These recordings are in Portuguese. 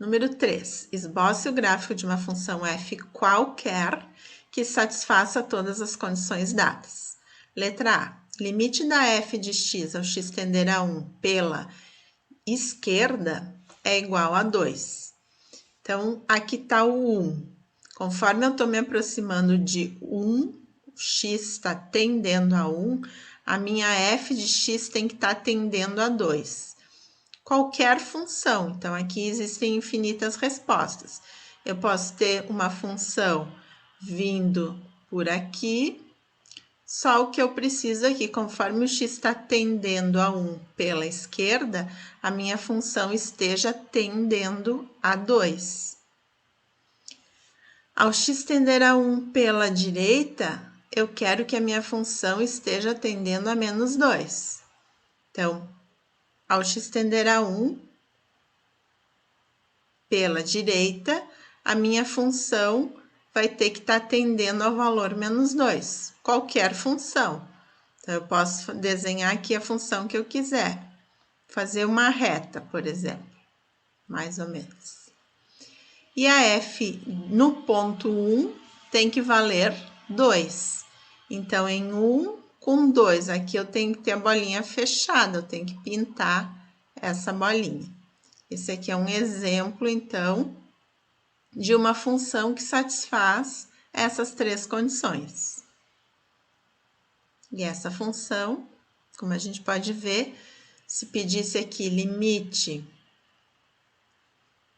Número 3. Esboce o gráfico de uma função f qualquer que satisfaça todas as condições dadas. Letra A. Limite da f de x ao x tender a 1 pela esquerda é igual a 2. Então, aqui está o 1. Conforme eu estou me aproximando de 1, x está tendendo a 1, a minha f de x tem que estar tendendo a 2. Qualquer função, então aqui existem infinitas respostas. Eu posso ter uma função vindo por aqui, só o que eu preciso aqui, conforme o x está tendendo a 1 pela esquerda, a minha função esteja tendendo a 2. Ao x tender a 1 pela direita, eu quero que a minha função esteja tendendo a menos 2. Então, ao x tender a 1 pela direita, a minha função vai ter que estar tendendo ao valor menos 2. Qualquer função. Então, eu posso desenhar aqui a função que eu quiser. Fazer uma reta, por exemplo. Mais ou menos. E a f no ponto 1 tem que valer 2. Então, em 1 com 2, aqui eu tenho que ter a bolinha fechada, eu tenho que pintar essa bolinha. Esse aqui é um exemplo, então, de uma função que satisfaz essas três condições. E essa função, como a gente pode ver, se pedisse aqui limite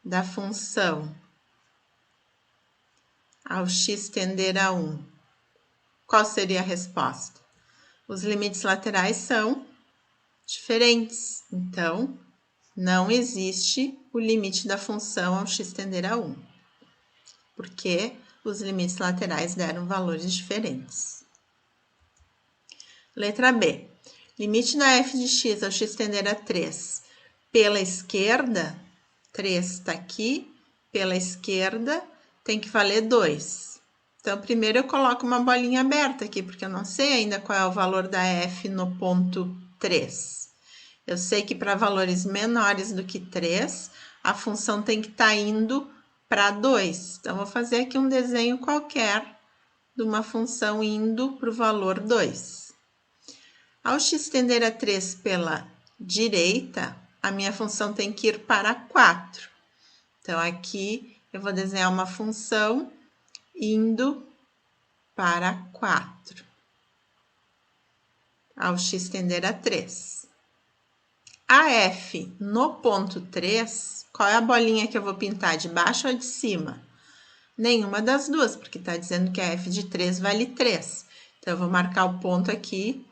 da função ao x tender a 1, qual seria a resposta? Os limites laterais são diferentes, então não existe o limite da função ao x tender a 1, porque os limites laterais deram valores diferentes. Letra B. Limite da f de x ao x tender a 3 pela esquerda, 3 está aqui, pela esquerda tem que valer 2. Então, primeiro eu coloco uma bolinha aberta aqui, porque eu não sei ainda qual é o valor da f no ponto 3. Eu sei que para valores menores do que 3, a função tem que estar indo para 2. Então, vou fazer aqui um desenho qualquer de uma função indo para o valor 2. Ao x tender a 3 pela direita, a minha função tem que ir para 4. Então, aqui eu vou desenhar uma função indo para 4. Ao x tender a 3. A f no ponto 3, qual é a bolinha que eu vou pintar, de baixo ou de cima? Nenhuma das duas, porque está dizendo que a f de 3 vale 3. Então, eu vou marcar o ponto aqui,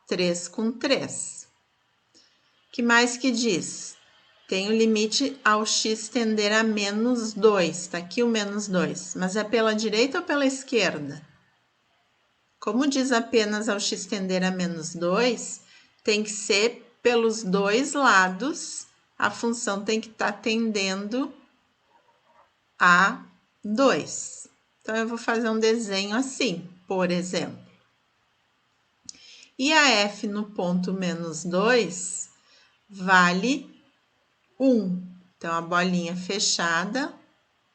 3 com 3. Que mais que diz? Tem o limite ao x tender a menos 2. Está aqui o menos 2. Mas é pela direita ou pela esquerda? Como diz apenas ao x tender a menos 2, tem que ser pelos dois lados. A função tem que estar tendendo a 2. Então, eu vou fazer um desenho assim, por exemplo. E a f no ponto menos 2 vale 1. Então, a bolinha fechada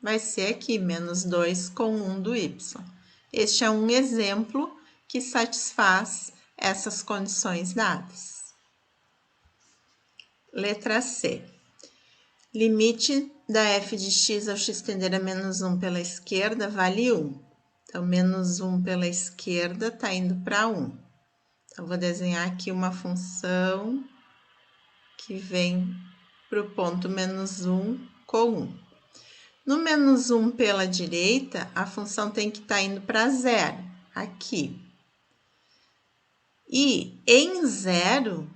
vai ser aqui, menos 2 com 1 do y. Este é um exemplo que satisfaz essas condições dadas. Letra C. Limite da f de x ao x tender a menos 1 pela esquerda vale 1. Então, menos 1 pela esquerda está indo para 1. Então, vou desenhar aqui uma função que vem para o ponto menos 1 com 1. No menos 1 pela direita, a função tem que estar indo para 0, aqui. E em 0,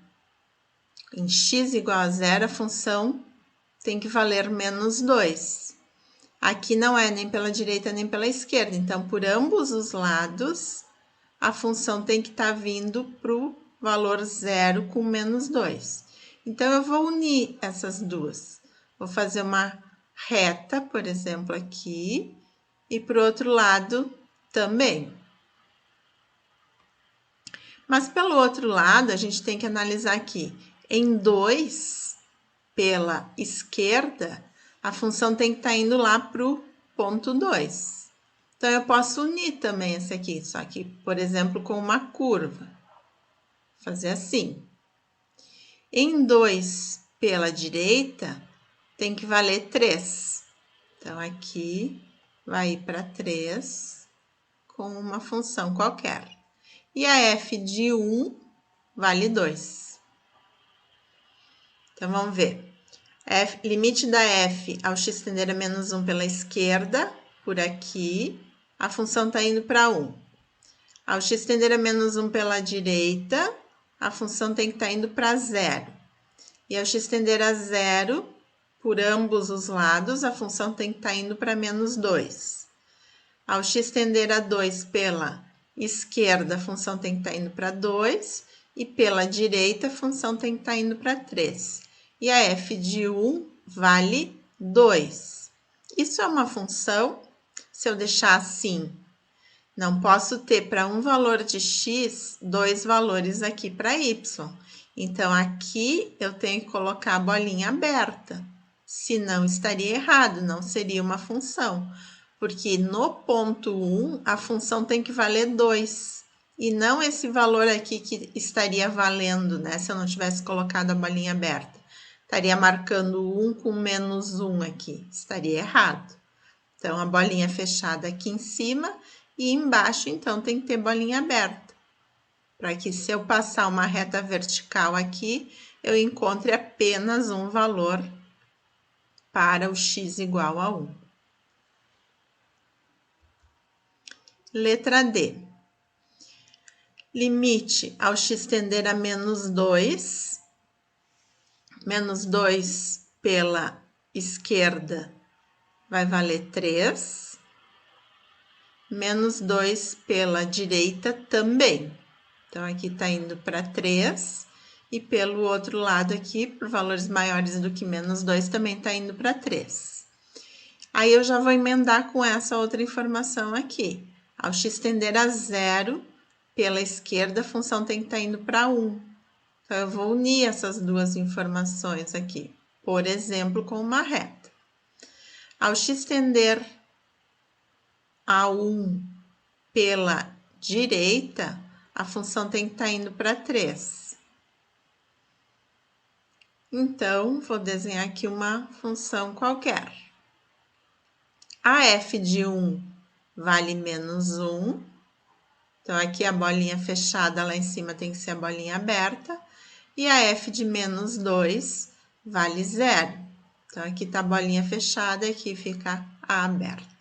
em x igual a 0, a função tem que valer menos 2. Aqui não é nem pela direita nem pela esquerda, então, por ambos os lados, a função tem que estar vindo para o valor 0 com menos 2. Então, eu vou unir essas duas. Vou fazer uma reta, por exemplo, aqui, e para o outro lado também. Mas pelo outro lado, a gente tem que analisar aqui. Em 2, pela esquerda, a função tem que estar indo lá para o ponto 2. Então, eu posso unir também esse aqui, só que, por exemplo, com uma curva. Fazer assim. Em 2 pela direita, tem que valer 3. Então, aqui vai ir para 3 com uma função qualquer. E a f de 1 vale 2. Então, vamos ver. Limite da f ao x tender a menos 1 pela esquerda, por aqui, a função está indo para 1. Ao x tender a menos 1 pela direita, a função tem que estar indo para 0. E ao x tender a 0, por ambos os lados, a função tem que estar indo para menos 2. Ao x tender a 2 pela esquerda, a função tem que estar indo para 2. E pela direita, a função tem que estar indo para 3. E a f de 1 vale 2. Isso é uma função, se eu deixar assim, não posso ter para um valor de x, dois valores aqui para y. Então, aqui eu tenho que colocar a bolinha aberta. Senão, estaria errado, não seria uma função. Porque no ponto 1, a função tem que valer 2. E não esse valor aqui que estaria valendo, né? Se eu não tivesse colocado a bolinha aberta. Estaria marcando 1 com menos 1 aqui. Estaria errado. Então, a bolinha fechada aqui em cima e embaixo, então, tem que ter bolinha aberta. Para que se eu passar uma reta vertical aqui, eu encontre apenas um valor para o x igual a 1. Letra D. Limite ao x tender a menos 2. Menos 2 pela esquerda vai valer 3. Menos 2 pela direita também. Então, aqui está indo para 3. E pelo outro lado aqui, por valores maiores do que menos 2, também está indo para 3. Aí, eu já vou emendar com essa outra informação aqui. Ao x tender a 0, pela esquerda, a função tem que estar indo para 1. Então, eu vou unir essas duas informações aqui. Por exemplo, com uma reta. Ao x tender a 1 pela direita, a função tem que estar indo para 3. Então, vou desenhar aqui uma função qualquer. A f de 1 vale menos 1. Então, aqui a bolinha fechada lá em cima tem que ser a bolinha aberta. E a f de menos 2 vale 0. Então, aqui está a bolinha fechada e aqui fica a aberta.